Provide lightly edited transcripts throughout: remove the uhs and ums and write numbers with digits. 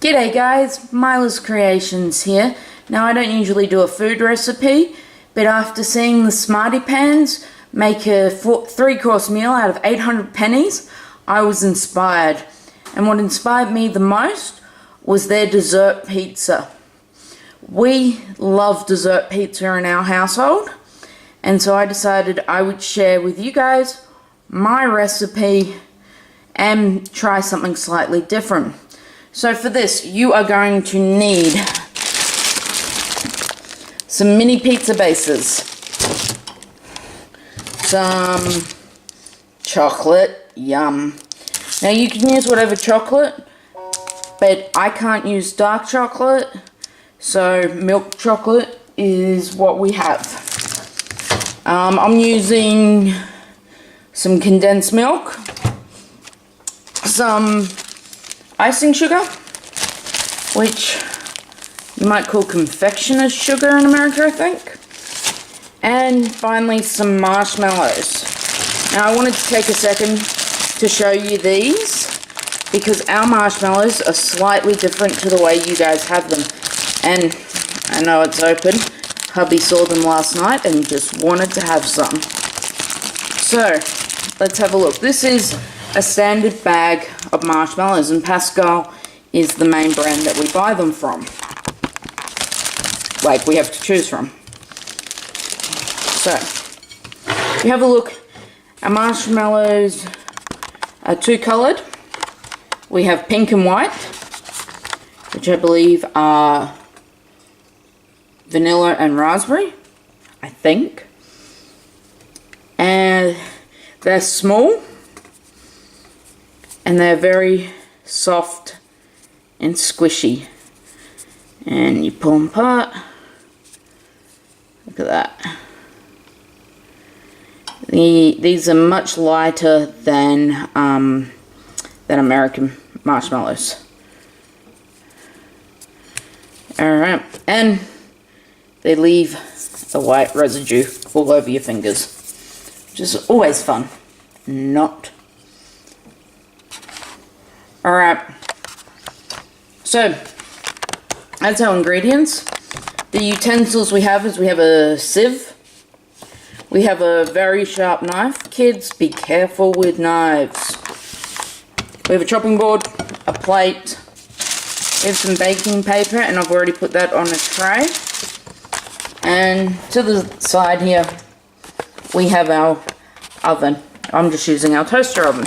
G'day guys, Mila's Creations here. Now I don't usually do a food recipe, but after seeing the Smarty Pans make a 3-course meal out of 800 pennies, I was inspired. And what inspired me the most was their dessert pizza. We love dessert pizza in our household, and so I decided I would share with you guys my recipe and try something slightly different. So for this, you are going to need some mini pizza bases, some chocolate, yum. Now you can use whatever chocolate, but I can't use dark chocolate, so milk chocolate is what we have. I'm using some condensed milk, some icing sugar, which you might call confectioner's sugar in America, I think. And finally, some marshmallows. Now, I wanted to take a second to show you these, because our marshmallows are slightly different to the way you guys have them. And I know it's open. Hubby saw them last night and just wanted to have some. So, let's have a look. This is a standard bag of marshmallows, and Pascal is the main brand that we buy them from. Like, we have to choose from. So, if you have a look, our marshmallows are two-coloured. We have pink and white, which I believe are vanilla and raspberry, I think. And they're small, and they're very soft and squishy. And you pull them apart. Look at that. These are much lighter than American marshmallows. Alright, and they leave a white residue all over your fingers, which is always fun. Not. Alright, so that's our ingredients. The utensils we have is we have a sieve, we have a very sharp knife. Kids, be careful with knives. We have a chopping board, a plate, we have some baking paper, and I've already put that on a tray. And to the side here, we have our oven. I'm just using our toaster oven.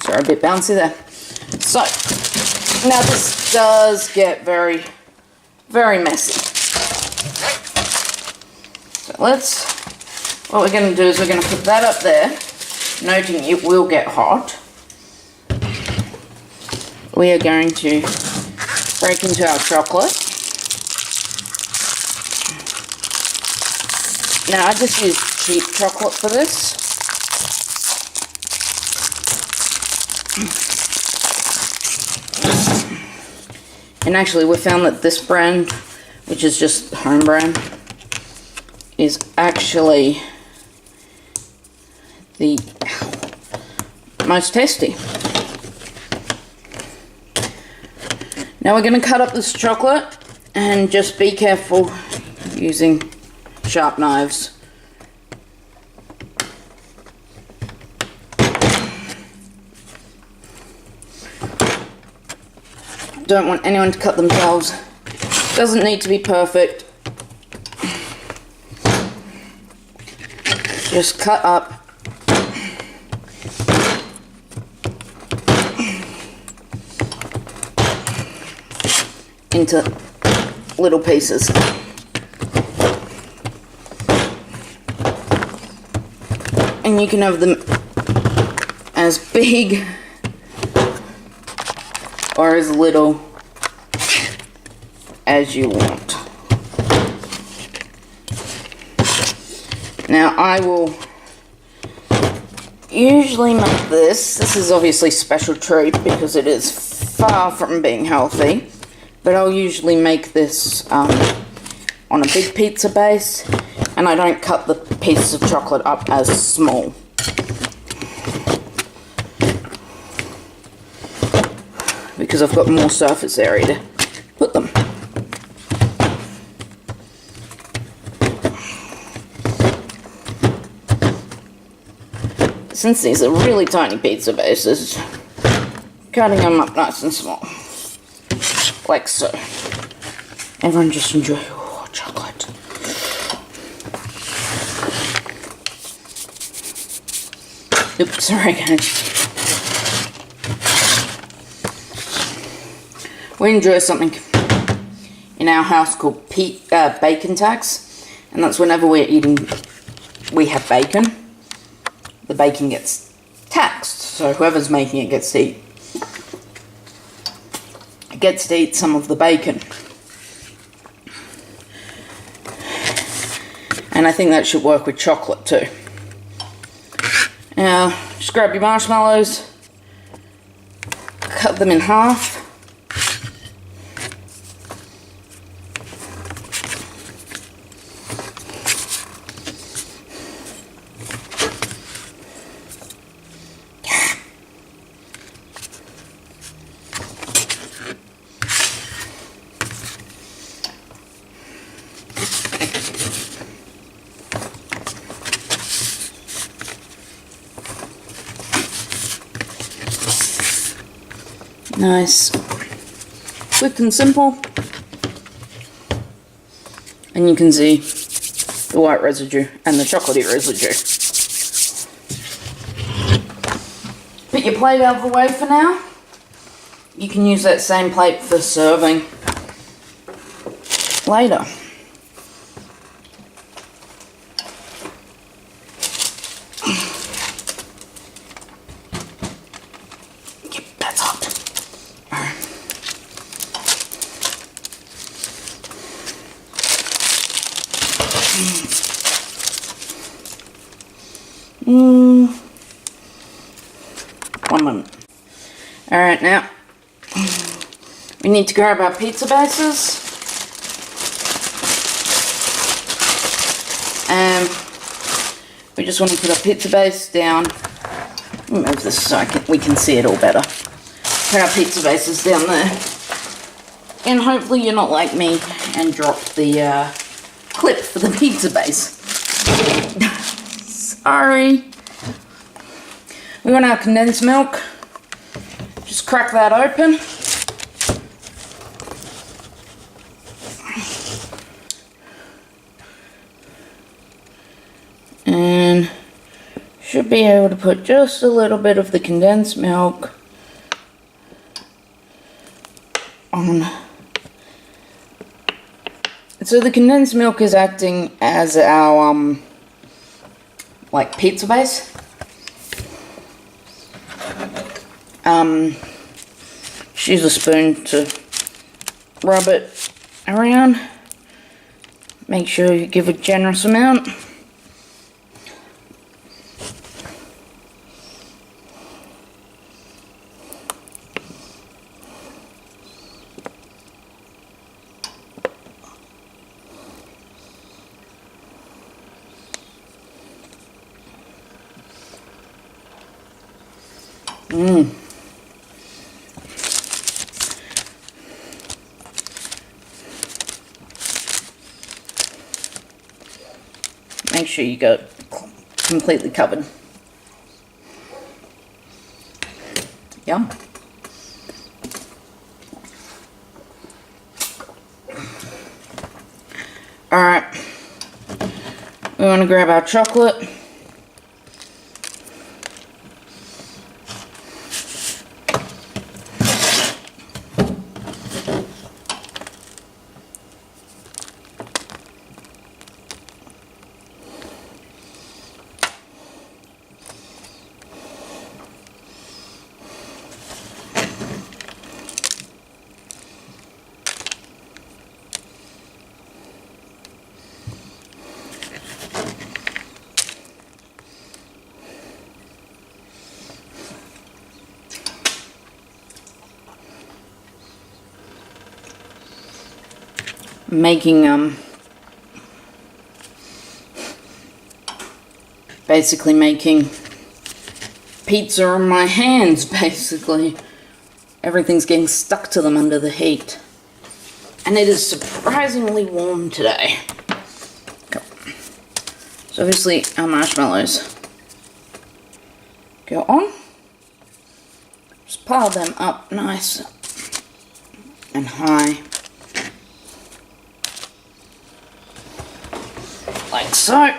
Sorry, a bit bouncy there. So, now this does get very, very messy. So what we're going to do is we're going to put that up there, noting it will get hot. We are going to break into our chocolate. Now I just use cheap chocolate for this. And actually we found that this brand, which is just home brand, is actually the most tasty. Now we're going to cut up this chocolate, and just be careful using sharp knives. Don't want anyone to cut themselves. Doesn't need to be perfect. Just cut up into little pieces. And you can have them as big or as little as you want. Now I will usually make this. This is obviously special treat because it is far from being healthy. But I'll usually make this on a big pizza base, and I don't cut the pieces of chocolate up as small. because I've got more surface area to put them. Since these are really tiny pizza bases, cutting them up nice and small, like so. Everyone just enjoy your chocolate. Oops, sorry guys. We enjoy something in our house called bacon tax, and that's whenever we have bacon, the bacon gets taxed, so whoever's making it gets to eat some of the bacon. And I think that should work with chocolate too. Now, just grab your marshmallows, cut them in half. Nice, quick and simple, and you can see the white residue and the chocolatey residue. Put your plate out of the way for now. You can use that same plate for serving later. One moment. Alright, now we need to grab our pizza bases. And we just want to put our pizza base down. Move this so we can see it all better. Put our pizza bases down there. And hopefully you're not like me and drop the clip for the pizza base. Sorry. We want our condensed milk. Just crack that open. And should be able to put just a little bit of the condensed milk on. So the condensed milk is acting as our like pizza base. Just use a spoon to rub it around. Make sure you give a generous amount. Make sure you go completely covered. Yum. Alright. We want to grab our chocolate. Making basically making pizza on my hands, basically. everything's getting stuck to them under the heat. And it is surprisingly warm today. Okay. So obviously our marshmallows go on. Just pile them up nice and high. Like so.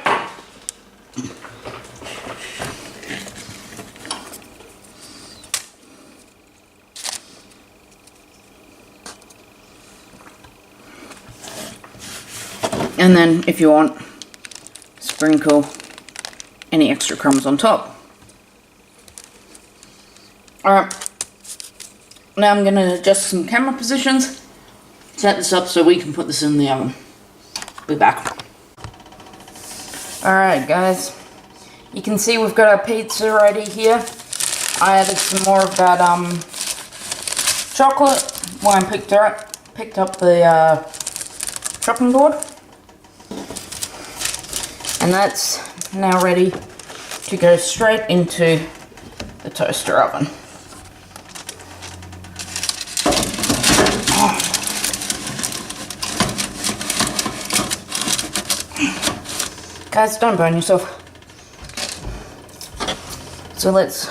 And then, if you want, sprinkle any extra crumbs on top. Alright, now I'm going to adjust some camera positions, set this up so we can put this in the oven. Be back. Alright guys, you can see we've got our pizza ready here. I added some more of that chocolate when I picked up the chopping board. And that's now ready to go straight into the toaster oven. Guys, don't burn yourself. So let's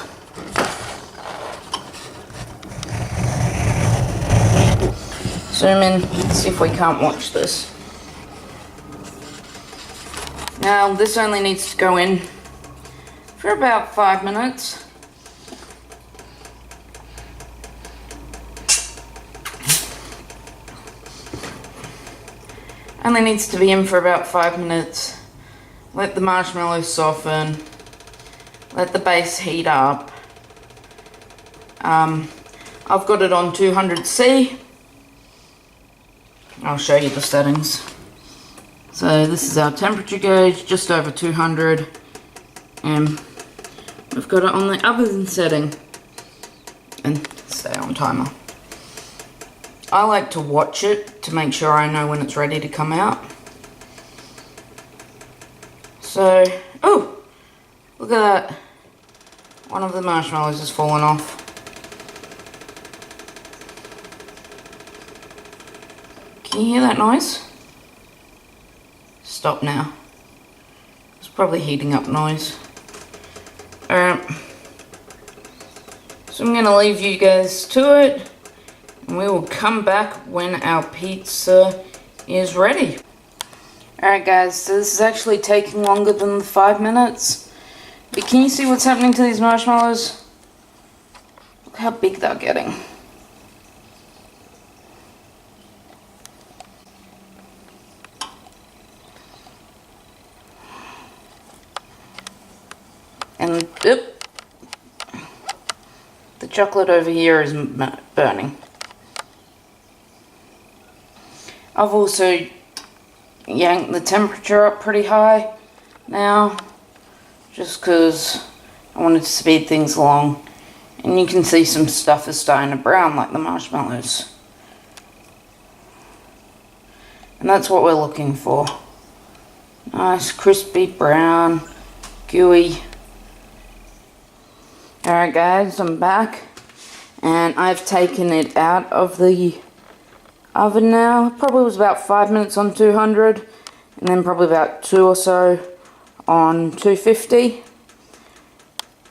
zoom in, see if we can't watch this. Now, this only needs to go in for about 5 minutes. Only needs to be in for about 5 minutes. Let the marshmallows soften. Let the base heat up. I've got it on 200C. I'll show you the settings. So this is our temperature gauge, just over 200, and we've got it on the oven setting, and stay on timer. I like to watch it to make sure I know when it's ready to come out. So, oh, look at that. One of the marshmallows has fallen off. Can you hear that noise? Stop now. It's probably heating up noise. Alright. So I'm going to leave you guys to it. And we will come back when our pizza is ready. Alright guys, so this is actually taking longer than the 5 minutes. But can you see what's happening to these marshmallows? Look how big they're getting. And oop, the chocolate over here is burning. I've also yanked the temperature up pretty high now, just because I wanted to speed things along. And you can see some stuff is starting to brown like the marshmallows. And that's what we're looking for. Nice, crispy, brown, gooey. Alright guys, I'm back, and I've taken it out of the oven now. It probably was about 5 minutes on 200, and then probably about 2 or so on 250.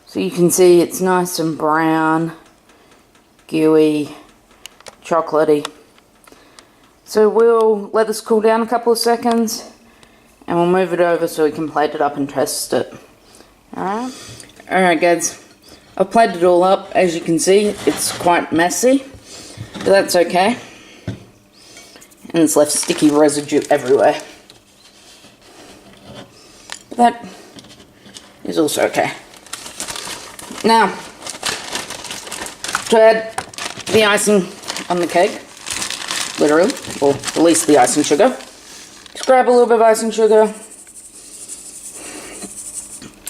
So you can see it's nice and brown, gooey, chocolatey. So we'll let this cool down a couple of seconds, and we'll move it over so we can plate it up and test it. Alright guys. I've plated it all up. As you can see, it's quite messy, but that's okay. And it's left sticky residue everywhere. But that is also okay. Now, to add the icing on the cake, literally, or at least the icing sugar, just grab a little bit of icing sugar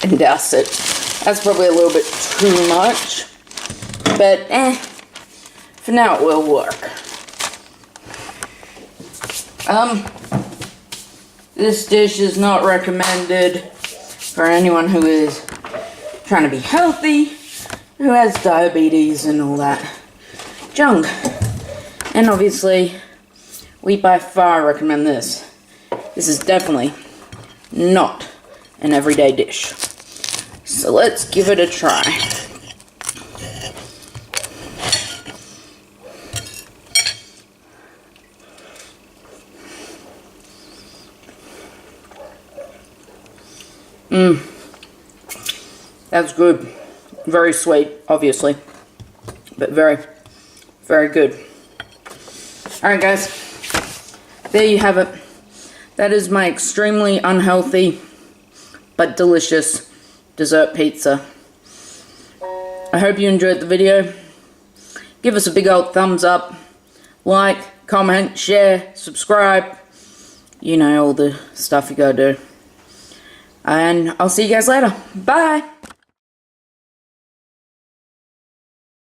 and douse it. That's probably a little bit too much, but for now it will work. This dish is not recommended for anyone who is trying to be healthy, who has diabetes and all that. junk. And obviously, we by far recommend this. This is definitely not an everyday dish. So let's give it a try. That's good. Very sweet, obviously. But very, very good. Alright guys, there you have it. That is my extremely unhealthy but delicious dessert pizza. I hope you enjoyed the video. Give us a big old thumbs up, like, comment, share, subscribe. You know all the stuff you gotta do. And I'll see you guys later. Bye!